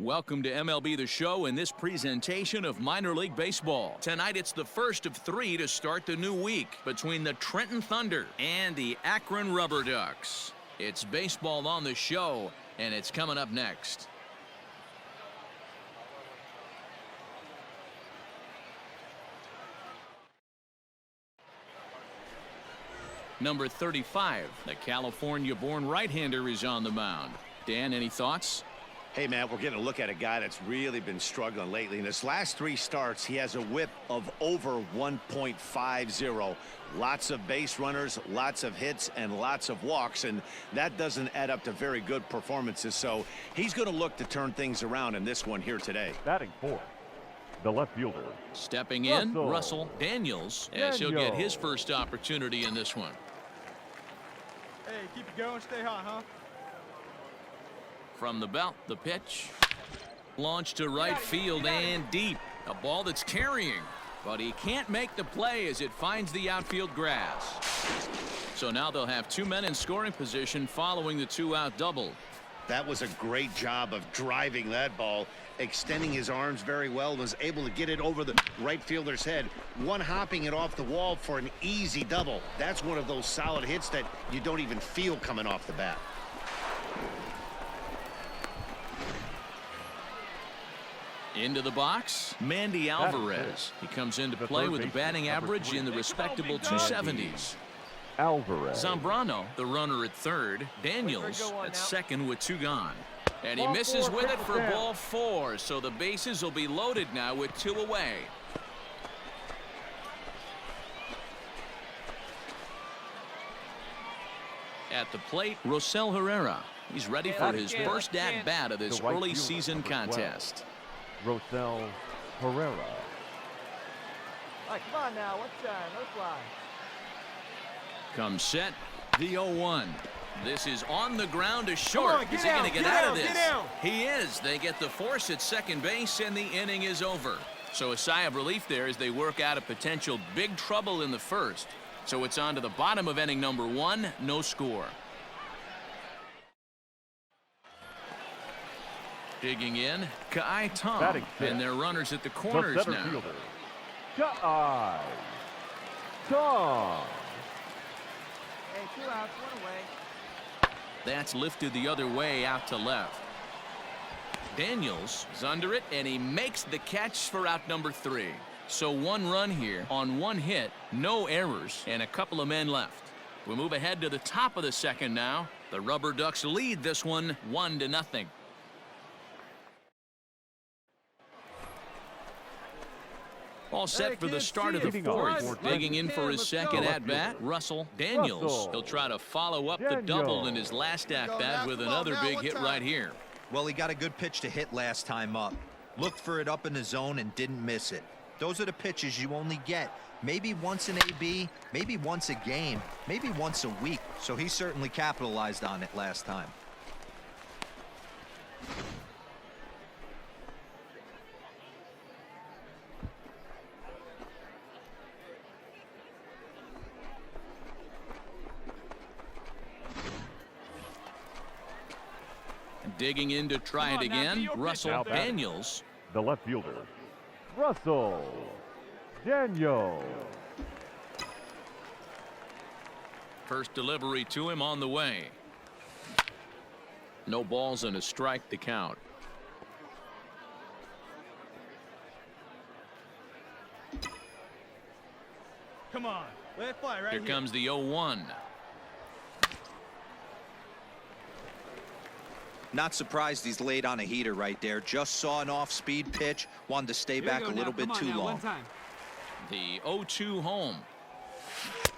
Welcome to MLB The Show in this presentation of minor league baseball. Tonight it's the first of three to start the new week between the Trenton Thunder and the Akron RubberDucks. It's baseball on the show, and it's coming up next. Number 35, the California-born right-hander is on the mound. Dan, any thoughts? Hey, man, we're getting a look at a guy that's really been struggling lately. In his last three starts, he has a whip of over 1.50. Lots of base runners, lots of hits, and lots of walks, and that doesn't add up to very good performances. So he's going to look to turn things around in this one here today. Batting fourth, the left fielder. Stepping in, Russell Daniels, as he'll get his first opportunity in this one. Hey, keep it going, stay hot, huh? From the belt, the pitch. Launched to right field and deep. A ball that's carrying, but he can't make the play as it finds the outfield grass. So now they'll have two men in scoring position following the two-out double. That was a great job of driving that ball, extending his arms very well, and was able to get it over the right fielder's head, one-hopping it off the wall for an easy double. That's one of those solid hits that you don't even feel coming off the bat. Into the box, Mandy Alvarez. He comes into play with a batting average in the respectable 270s. Alvarez. Zambrano, the runner at third. Daniels at second with two gone. And he misses with it for ball four, so the bases will be loaded now with two away. At the plate, Rosell Herrera. He's ready for his first at-bat of this early season contest. Rosell Herrera. All right, come on now, what's time? Let's fly. Come set, the 0-1. This is on the ground to short. Is he going to get out of this? He is. They get the force at second base, and the inning is over. So a sigh of relief there as they work out a potential big trouble in the first. So it's on to the bottom of inning number one, no score. Digging in, Kai Tom, and their runners at the corners now. Fielder, Kai Tom. Hey, 2 outs, 1 away. That's lifted the other way out to left. Daniels is under it, and he makes the catch for out number 3. So 1 run here on 1 hit, no errors, and a couple of men left. We move ahead to the top of the second now. The RubberDucks lead this one 1-0. All set for the start of the fourth. Digging in for his second at-bat, Russell Daniels. He'll try to follow up the double in his last at-bat with another big hit right here. Well, he got a good pitch to hit last time up. Looked for it up in the zone and didn't miss it. Those are the pitches you only get maybe once in AB, maybe once a game, maybe once a week. So he certainly capitalized on it last time. Digging in to try it again, Russell Daniels. The left fielder, Russell Daniels. First delivery to him on the way. No balls and a strike to count. Come on, let it fly right Here comes the 0-1. Not surprised he's laid on a heater right there. Just saw an off-speed pitch. Wanted to stay back a little bit too long. The 0-2 home.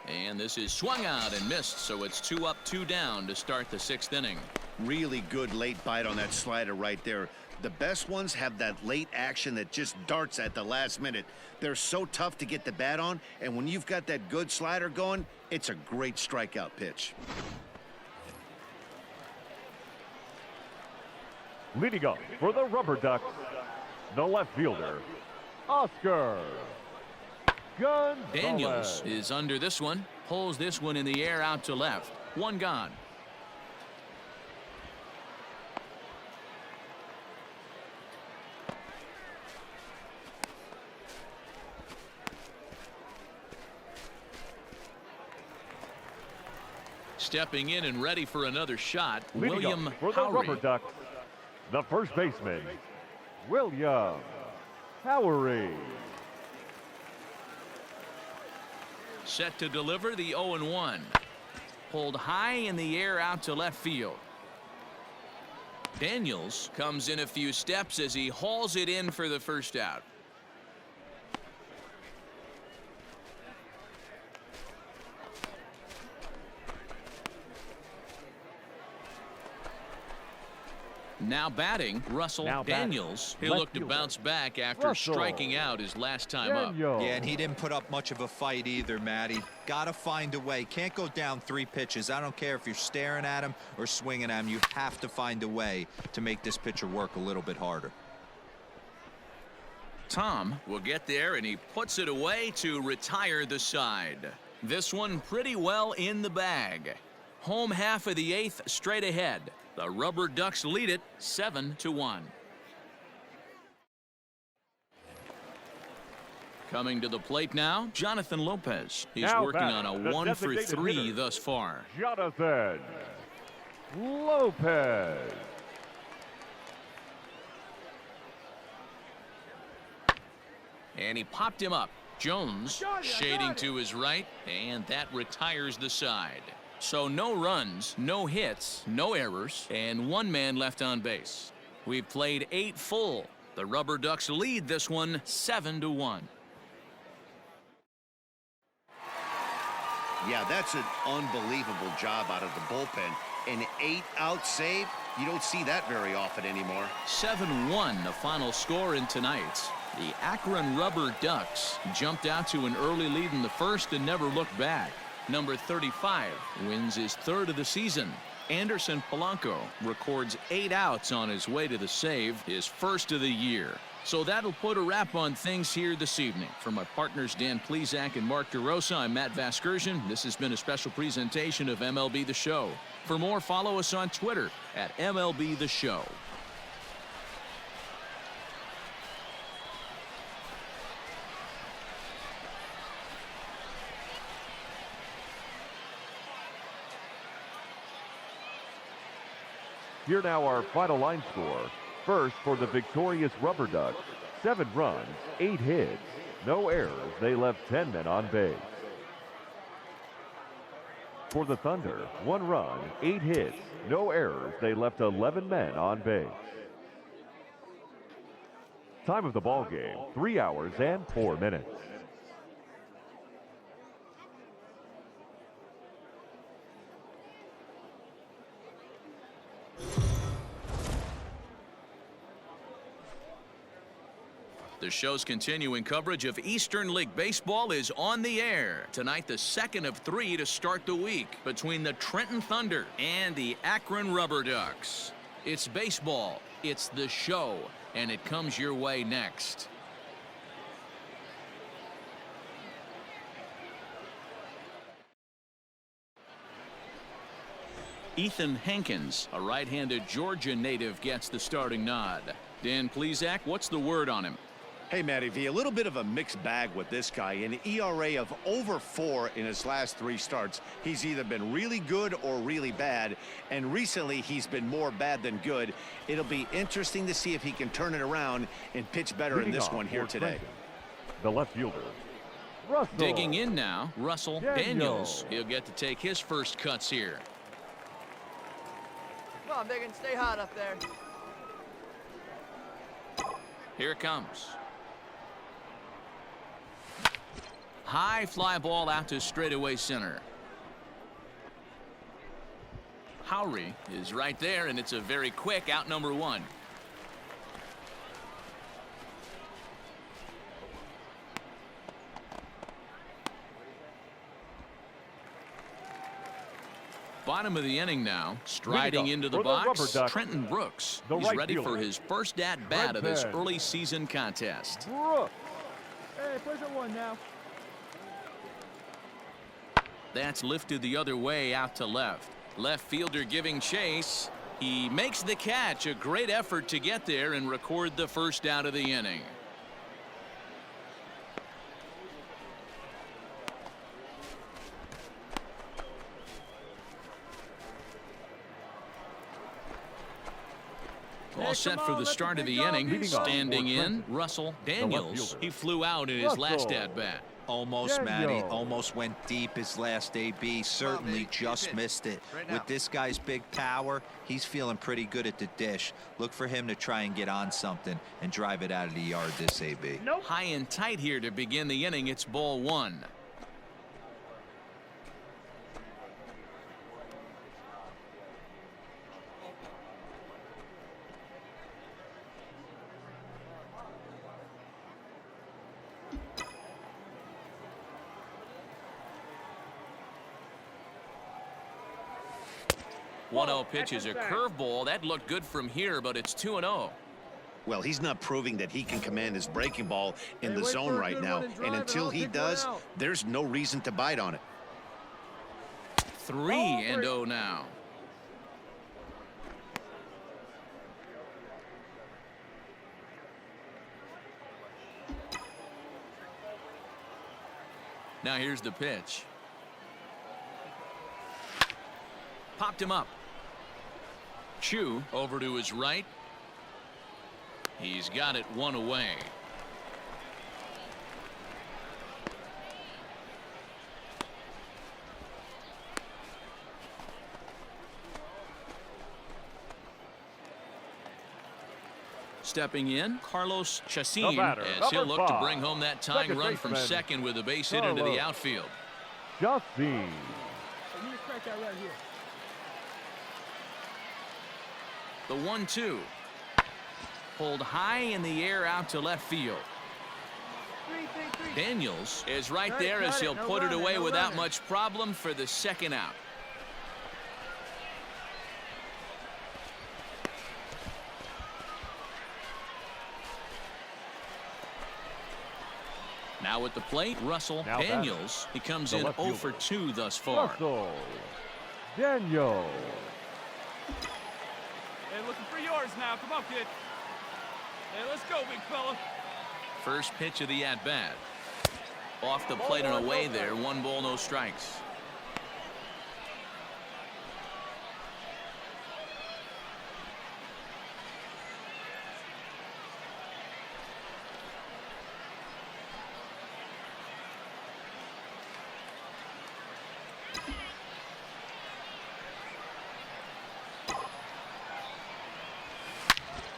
And this is swung out and missed, so it's 2 up, 2 down to start the 6th inning. Really good late bite on that slider right there. The best ones have that late action that just darts at the last minute. They're so tough to get the bat on, and when you've got that good slider going, it's a great strikeout pitch. Leading up for the RubberDucks, the left fielder, Oscar Gonzalez. Daniels is under this one, pulls this one in the air out to left. 1 gone. Stepping in and ready for another shot, Leading William up for the Howery. RubberDucks, the first baseman, William Howery. Set to deliver the 0-1. Pulled high in the air out to left field. Daniels comes in a few steps as he hauls it in for the first out. Now batting, Russell Daniels. He'll look to bounce back after striking out his last time up. Yeah, and he didn't put up much of a fight either, Matty. Got to find a way. Can't go down 3 pitches. I don't care if you're staring at him or swinging at him. You have to find a way to make this pitcher work a little bit harder. Tom will get there, and he puts it away to retire the side. This one pretty well in the bag. Home half of the 8th straight ahead. The RubberDucks lead it 7-1. Coming to the plate now, Jonathan Lopez. He's working on a 1-for-3 thus far. Jonathan Lopez. And he popped him up. Jones shading to his right, and that retires the side. So no runs, no hits, no errors, and 1 man left on base. We've played 8 full. The RubberDucks lead this one 7-1. Yeah, that's an unbelievable job out of the bullpen. An 8-out save, you don't see that very often anymore. 7-1 the final score in tonight's. The Akron RubberDucks jumped out to an early lead in the first and never looked back. Number 35 wins his 3rd of the season. Anderson Polanco records 8 outs on his way to the save, his 1st of the year. So that'll put a wrap on things here this evening. For my partners Dan Plesac and Mark DeRosa, I'm Matt Vasgersian. This has been a special presentation of MLB The Show. For more, follow us on Twitter at MLB The Show. Here now our final line score. First for the victorious RubberDucks, 7 runs, 8 hits, no errors. They left 10 men on base. For the Thunder, 1 run, 8 hits, no errors. They left 11 men on base. Time of the ball game, 3 hours and 4 minutes. The show's continuing coverage of Eastern League Baseball is on the air. Tonight, the 2nd of 3 to start the week between the Trenton Thunder and the Akron RubberDucks. It's baseball, it's the show, and it comes your way next. Ethan Hankins, a right-handed Georgia native, gets the starting nod. Dan Plesac, what's the word on him? Hey, Matty V, a little bit of a mixed bag with this guy. An ERA of over 4 in his last 3 starts. He's either been really good or really bad, and recently he's been more bad than good. It'll be interesting to see if he can turn it around and pitch better in this one here today. The left fielder, Russell. Digging in now, Russell Daniels. He'll get to take his first cuts here. Come on, Biggin, stay hot up there. Here it comes. High fly ball out to straightaway center. Howery is right there, and it's a very quick out number 1. Bottom of the inning now, striding into the box, Trenton Brooks. He's ready for his first at-bat of this early season contest. Brooks. Hey, push it 1 now. That's lifted the other way out to left. Left fielder giving chase. He makes the catch. A great effort to get there and record the first out of the inning. All set for the start of the inning. Leading off Standing for in, Trenton, Russell the left Daniels. fielder. He flew out in his last at-bat. Almost, Matty. Daniel. Almost went deep his last AB. Certainly just missed it. With this guy's big power, he's feeling pretty good at the dish. Look for him to try and get on something and drive it out of the yard this AB. High and tight here to begin the inning. It's ball one. One 0 pitch is a curveball. That looked good from here, but it's 2-0. Well, he's not proving that he can command his breaking ball in the zone right now. And until he does, there's no reason to bite on it. 3-0 now. Now here's the pitch. Popped him up. Chu over to his right. He's got it one away. Stepping in, Carlos Chacin, as he'll look to bring home that tying run from second with a base hit into the outfield. Chacin. The 1-2. Pulled high in the air out to left field. Daniels is right there as he'll put it away without much problem for the second out. Now at the plate, Russell Daniels. He comes in 0 for 2 thus far. Russell Daniels. Hey, looking for yours now. Come on, kid. Hey, let's go, big fella. First pitch of the at-bat. Off the plate and away there. 1 ball, no strikes.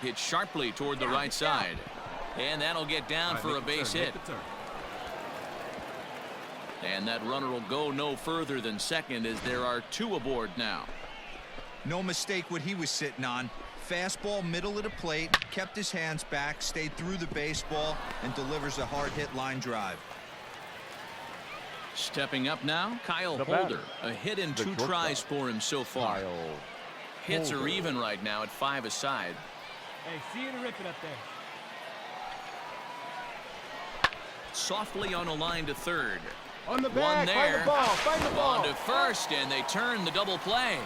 Hit sharply toward the right side. And that'll get down for a base hit. And that runner will go no further than second as there are 2 aboard now. No mistake what he was sitting on. Fastball middle of the plate, kept his hands back, stayed through the baseball, and delivers a hard hit line drive. Stepping up now, Kyle Holder. A hit in 2 tries for him so far. Hits are even right now at 5 aside. Hey, see you to rip it up there. Softly on a line to third. On the One back, there. find the ball. On to first, and they turn the double play.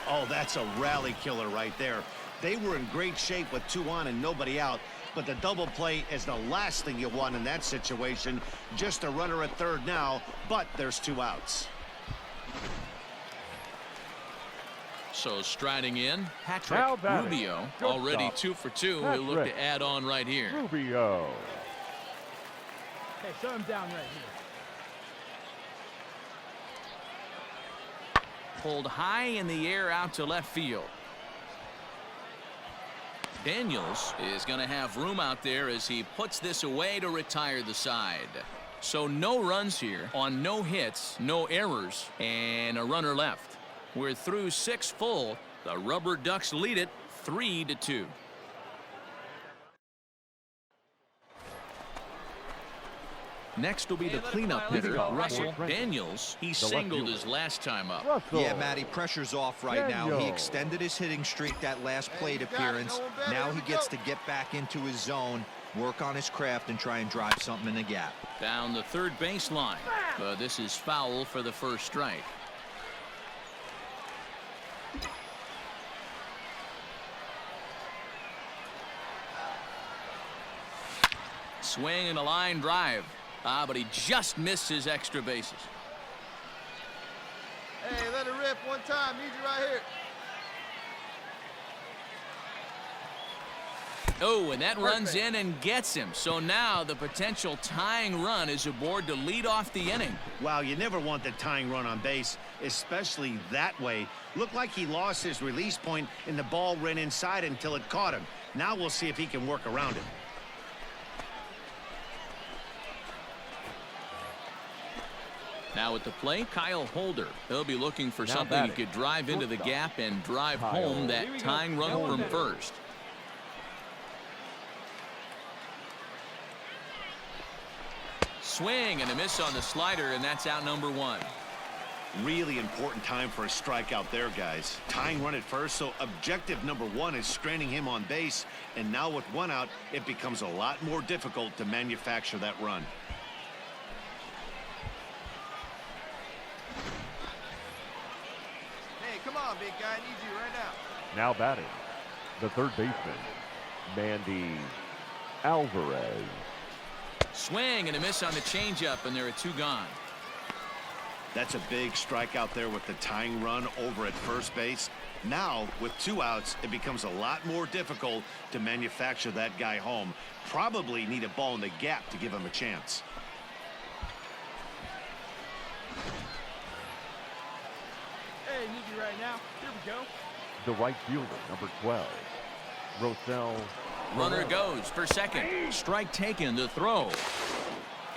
Oh, that's a rally killer right there. They were in great shape with 2 on and nobody out. But the double play is the last thing you want in that situation. Just a runner at third now, but there's 2 outs. So striding in, Patrick Rubio, already 2 for 2. He'll look to add on right here. Rubio. Hey, shut him down right here. Pulled high in the air out to left field. Daniels is going to have room out there as he puts this away to retire the side. So no runs here on no hits, no errors, and a runner left. We're through 6 full. The RubberDucks lead it 3-2. Next will be the cleanup hitter, Russell Daniels. He singled his last time up. Yeah, Matty, pressure's off right now. He extended his hitting streak that last plate appearance. Now he gets to get back into his zone, work on his craft, and try and drive something in the gap. Down the third baseline. But this is foul for the first strike. Swing and a line drive. But he just missed his extra bases. Hey, let it rip. Jeff, one time. Need you right here. Oh, and that runs in and gets him. So now the potential tying run is aboard to lead off the inning. Wow, you never want the tying run on base, especially that way. Looked like he lost his release point and the ball ran inside until it caught him. Now we'll see if he can work around it. Now at the plate, Kyle Holder. He'll be looking for something he could drive into the gap and drive home that tying run from first. Swing and a miss on the slider, and that's out number one. Really important time for a strikeout there, guys. Tying run at first, so objective number one is straining him on base. And now with one out, it becomes a lot more difficult to manufacture that run. Hey, come on, big guy. I need you right now. Now batting, the third baseman, Mandy Alvarez. Swing and a miss on the changeup, and there are two gone. That's a big strikeout there with the tying run over at first base. Now, with two outs, it becomes a lot more difficult to manufacture that guy home. Probably need a ball in the gap to give him a chance. Hey, need you right now. Here we go. The right fielder, number 12, Rosell. Runner goes for second. Strike taken, the throw.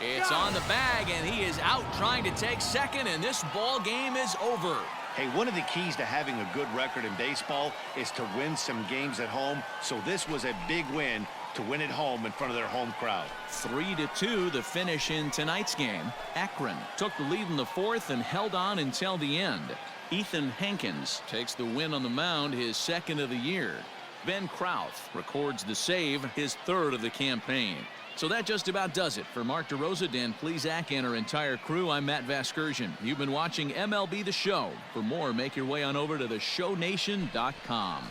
It's on the bag, and he is out trying to take second, and this ball game is over. Hey, one of the keys to having a good record in baseball is to win some games at home. So this was a big win to win at home in front of their home crowd. 3-2 the finish in tonight's game. Akron took the lead in the fourth and held on until the end. Ethan Hankins takes the win on the mound, his second of the year. Ben Krauth records the save, his third of the campaign. So that just about does it. For Mark DeRosa, Dan Plesac, and our entire crew, I'm Matt Vasgersian. You've been watching MLB The Show. For more, make your way on over to theshownation.com.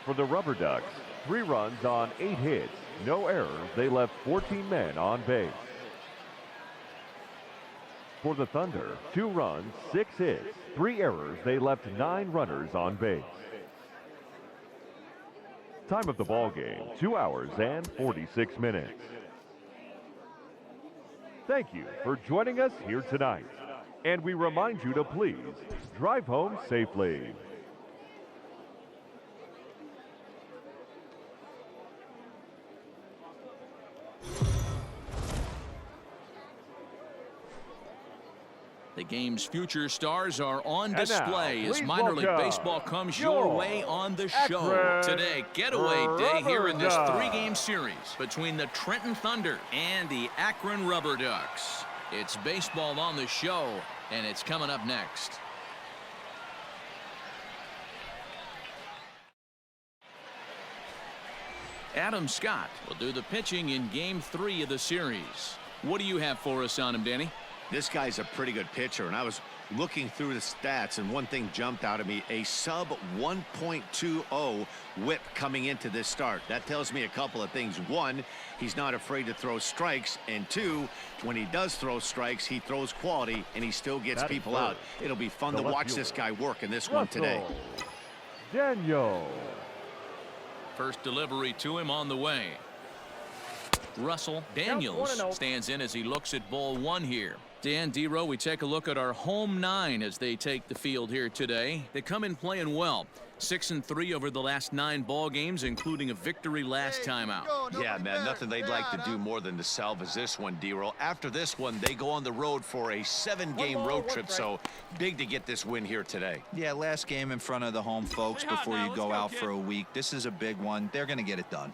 For the RubberDucks, 3 runs on 8 hits, no errors. They left 14 men on base. For the Thunder, 2 runs, 6 hits, 3 errors. They left 9 runners on base. Time of the ball game, 2 hours and 46 minutes. Thank you for joining us here tonight. And we remind you to please drive home safely. The game's future stars are on And display now, as please minor league welcome baseball comes your way on the show. Akron Today, getaway day here in this RubberDucks. 3-game series between the Trenton Thunder and the Akron RubberDucks. It's baseball on the show, and it's coming up next. Adam Scott will do the pitching in Game 3 of the series. What do you have for us on him, Danny? This guy's a pretty good pitcher, and I was looking through the stats, and one thing jumped out at me, a sub 1.20 whip coming into this start. That tells me a couple of things. One, he's not afraid to throw strikes, and 2, when he does throw strikes, he throws quality, and he still gets people out. It'll be fun to watch this guy work in this one today. Daniel. First delivery to him on the way. Russell Daniels stands in as he looks at ball 1 here. Dan Dero, we take a look at our home 9 as they take the field here today. They come in playing well. 6-3 over the last 9 ball games, including a victory last time out. Yeah, man, nothing they'd like to do more than to salvage this one, Dero. After this one, they go on the road for a 7-game road trip, so big to get this win here today. Yeah, last game in front of the home folks before you go out for a week. This is a big one. They're going to get it done.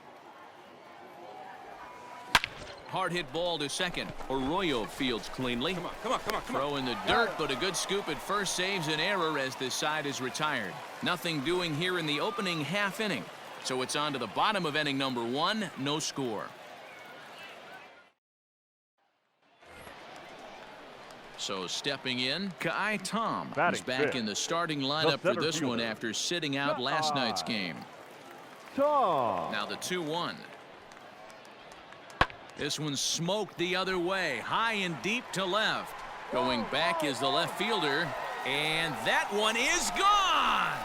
Hard hit ball to second. Arroyo fields cleanly. Come on. Throw in the dirt, but a good scoop at first saves an error as this side is retired. Nothing doing here in the opening half inning. So it's on to the bottom of inning number 1, no score. So stepping in, Kai Tom. Batting He's back fifth, in the starting lineup for this one fielder, after sitting out last night's game. Tom. Now the 2-1. This one's smoked the other way, high and deep to left. Going back is the left fielder, and that one is gone.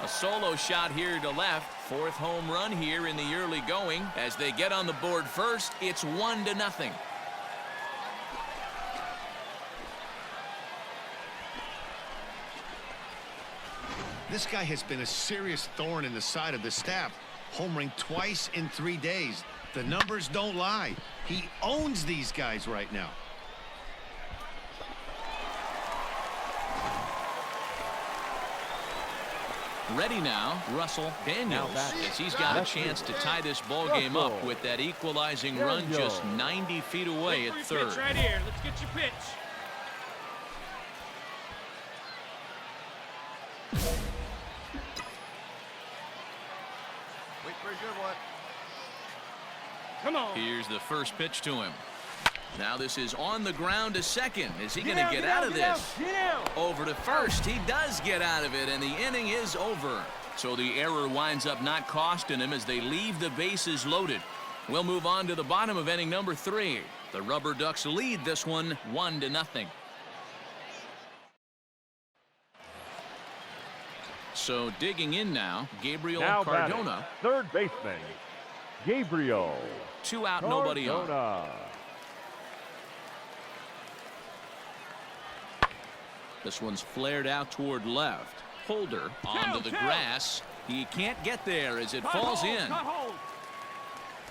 A solo shot here to left. Fourth home run here in the early going. As they get on the board first, it's 1-0. This guy has been a serious thorn in the side of the staff, homering twice in 3 days. The numbers don't lie. He owns these guys right now. Ready now, Russell Daniels, as he's got a chance to tie this ball game up with that equalizing run just 90 feet away at third. Pitch right here. Let's get your pitch. Wait for a good one. Come on. Here's the first pitch to him. Now this is on the ground to second. Is he going to get out of this? Over to first. He does get out of it, and the inning is over. So the error winds up not costing him as they leave the bases loaded. We'll move on to the bottom of inning number 3. The RubberDucks lead this one 1-0. So digging in now, Gabriel Cardona. Batting, third baseman, Gabriel. 2 out, nobody on. This one's flared out toward left. Holder onto the grass. He can't get there as it falls in.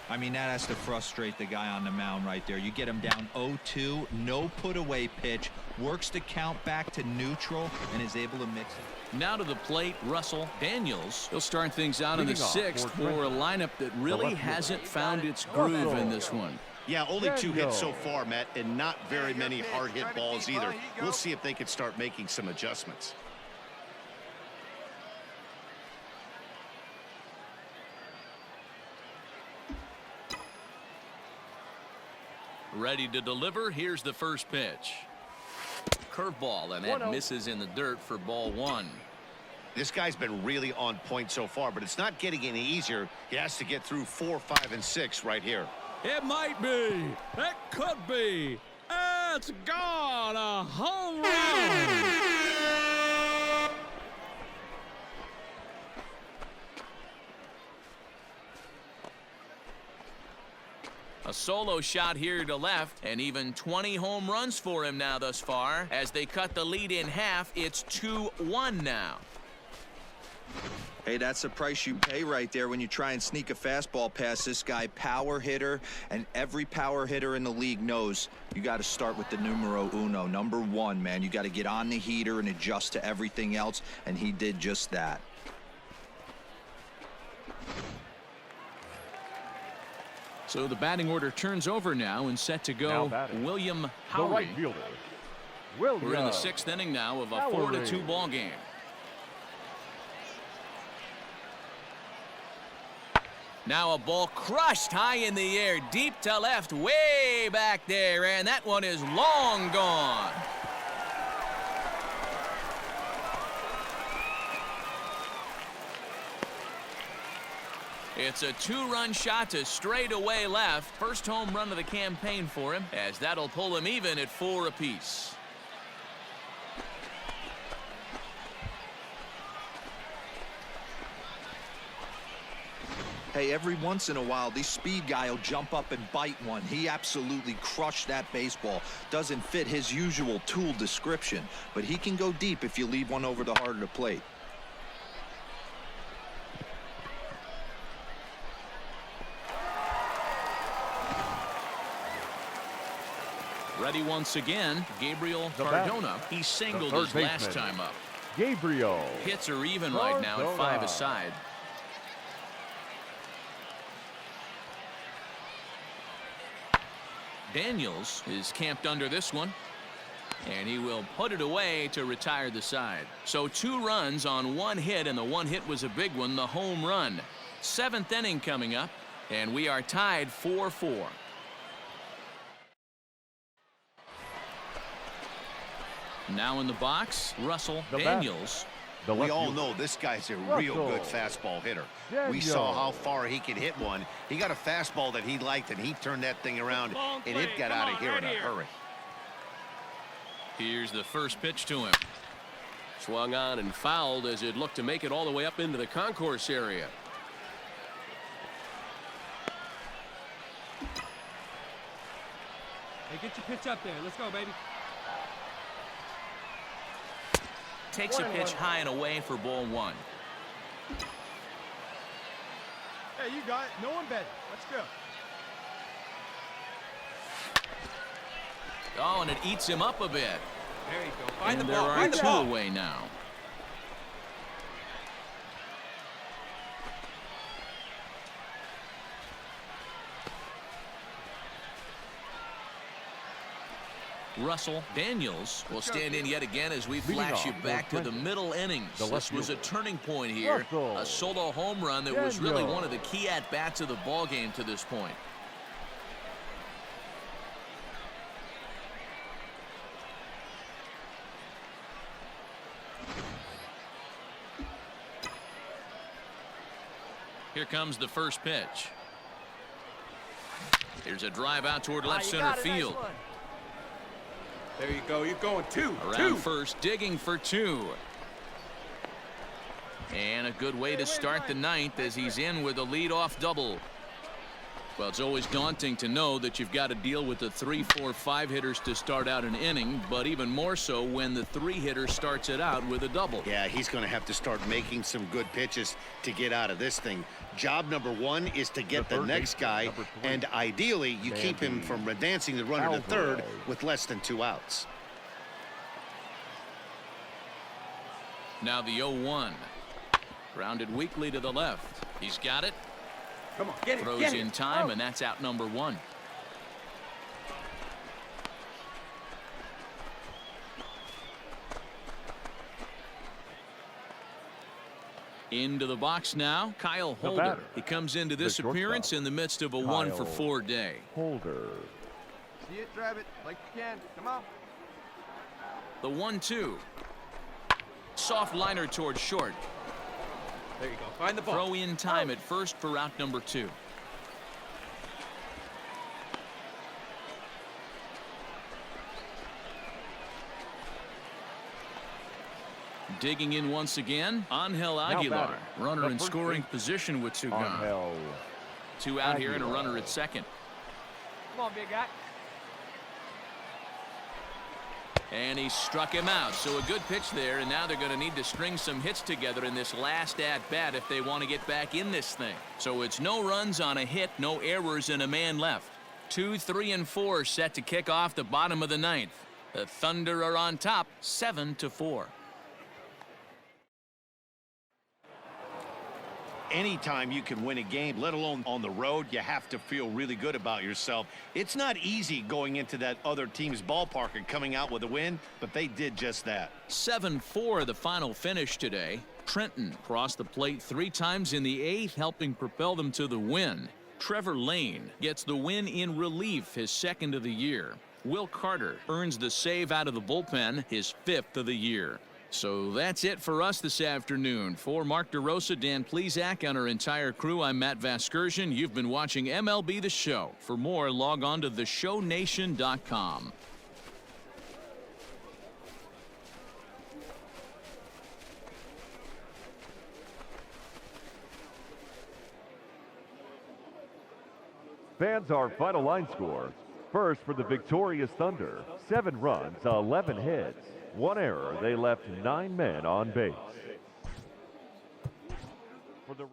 I mean, that has to frustrate the guy on the mound right there. You get him down 0-2, no put away pitch, works the count back to neutral, and is able to mix it. Now to the plate, Russell Daniels. He'll start things out in the 6th for a lineup that really hasn't found its groove in this one. Yeah, only 2 hits so far, Matt, and not very many hard hit balls either. We'll see if they can start making some adjustments. Ready to deliver. Here's the first pitch. Curveball, and that misses in the dirt for ball 1. This guy's been really on point so far, but it's not getting any easier. He has to get through 4, 5, and 6 right here. It might be. It could be. It's gone. A home run. A solo shot here to left, and even 20 home runs for him now thus far. As they cut the lead in half, it's 2-1 now. Hey, that's the price you pay right there when you try and sneak a fastball past this guy. Power hitter, and every power hitter in the league knows you got to start with the numero uno, number 1, man. You got to get on the heater and adjust to everything else, and he did just that. So the batting order turns over now and set to go. William The right Howry. fielder, William. We're in the 6th inning now of a Howry. 4-2 ball game. Now a ball crushed high in the air, deep to left, way back there, and that one is long gone. It's a 2-run shot to straightaway left. First home run of the campaign for him, as that'll pull him even at 4 apiece. Hey, every once in a while, this speed guy will jump up and bite one. He absolutely crushed that baseball. Doesn't fit his usual tool description, but he can go deep if you leave one over the heart of the plate. Ready once again, Gabriel Cardona. He singled his last time up. Gabriel. Hits are even right now at 5 aside. Daniels is camped under this one, and he will put it away to retire the side. So 2 runs on 1 hit, and the 1 hit was a big one, the home run. 7th inning coming up. And we are tied 4-4. Now in the box, Russell Daniels. We all know this guy's a real good fastball hitter. We saw how far he could hit one. He got a fastball that he liked, and he turned that thing around, and it got out of here in a hurry. Here's the first pitch to him. Swung on and fouled as it looked to make it all the way up into the concourse area. Hey, get your pitch up there. Let's go, baby. Takes a pitch high and away for ball one. Hey, you got it. No one better. Let's go. Oh, and it eats him up a bit. There you go. Find the there ball. are Find the two ball. away now. Russell Daniels will stand in yet again as we flash you back to the middle innings. This was a turning point here. A solo home run that was really one of the key at-bats of the ball game to this point. Here comes the first pitch. Here's a drive out toward left center field. Nice. There you go. You're going two. Around first, digging for two. And a good way to start the ninth as he's in with a leadoff double. Well, it's always daunting to know that you've got to deal with the 3, 4, 5 hitters to start out an inning, but even more so when the 3 hitter starts it out with a double. Yeah, he's going to have to start making some good pitches to get out of this thing. Job number 1 is to get the next guy, and ideally you keep him from advancing the runner to third with less than 2 outs. Now the 0-1. Grounded weakly to the left. He's got it. Come on, get it. Throws in time, and that's out number 1. Into the box now, Kyle Holder. He comes into this appearance in the midst of a 1-for-4 day. Holder. See it, drive it like you can. Come on. The 1-2. Soft liner towards short. There you go. Find the ball. Throw in time at first for route number 2. Digging in once again, Angel Aguilar. Runner in scoring position with 2 gone. 2 out here and a runner at second. Come on, big guy. And he struck him out. So a good pitch there, and now they're going to need to string some hits together in this last at-bat if they want to get back in this thing. So it's no runs on a hit, no errors, and a man left. 2, 3, and 4 set to kick off the bottom of the 9th. The Thunder are on top, 7-4. Anytime you can win a game, let alone on the road, you have to feel really good about yourself. It's not easy going into that other team's ballpark and coming out with a win, but they did just that. 7-4 the final finish today. Trenton crossed the plate 3 times in the 8th, helping propel them to the win. Trevor Lane gets the win in relief, his 2nd of the year. Will Carter earns the save out of the bullpen, his 5th of the year. So that's it for us this afternoon. For Mark DeRosa, Dan Plesac, and our entire crew, I'm Matt Vasgersian. You've been watching MLB The Show. For more, log on to theshownation.com. Fans, our final line score. First for the victorious Thunder, 7 runs, 11 hits. 1 error, they left 9 men on base. For the